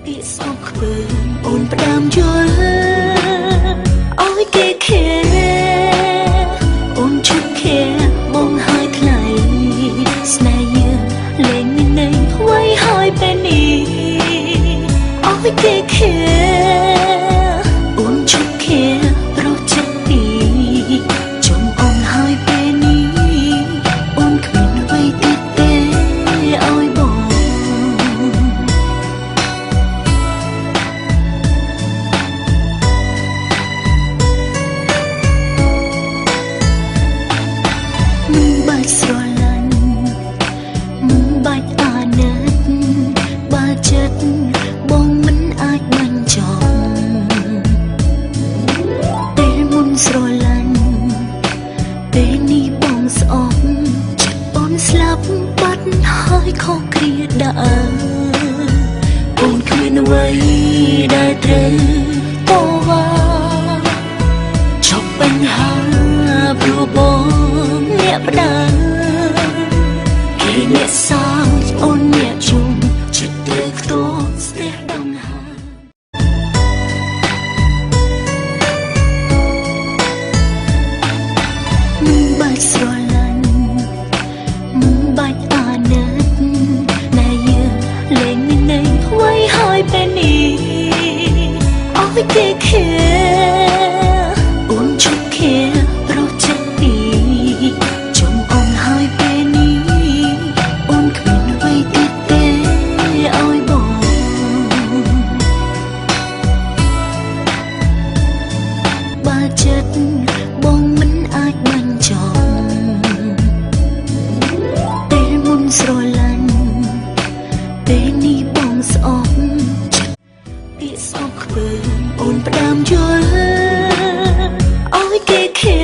ពាក្យស្អប់ខ្ពើមអូនផ្ដាំយល់ឲ្យគេខេអូនឈប់ខេបងហើយថ្លៃស្នេហ៍យើងលែងមានន័យអ្វីហើយពេលនេះឲ្យគេខេអូនឈប់ខេប្រចិត្តពីចុំអូនហើយពេលនេះអូនគ្មានអ្វីទៀតទេឲ្យបងមិនបាច់ស្រឡាញ់មិនបាច់អាណិតបើចិត្តបងមិនអាចបាញ់ចង់ពេលមុនស្រឡាញ់ពេលនេះបងស្អប់ចិត្តអូនស្លាប់បាត់ហើយខុសគ្រាដើមអូនគ្មានអ្វីដែលត្រូវតវ៉ាឈប់បញ្ហាព្រោះបងអ្នកផ្ដាំគេអ្នកសាងអូនអ្នកជុំចិត្តត្រូវខ្ទោស្ទះដងហើមិនបាច់ស្រឡាញ់មិនបាច់អាណិតតែយើងលែងមានន័យអ្វីហើយពេលនេះឲ្យគេខេអូនឈប់ខេប្រចិត្តពីចុំអូនហើយពេលនេះអូនគ្មានអ្វីទៀតទេឲ្យបងបើចិត្តបងមិនអាចបាញ់ចង់ពេលមុនស្រឡាញ់ពេលនេះបងស្អប់ចិត្តពាក្យស្អប់ខ្ពើមអូនផ្ដាំយល់ឲ្យគេខេ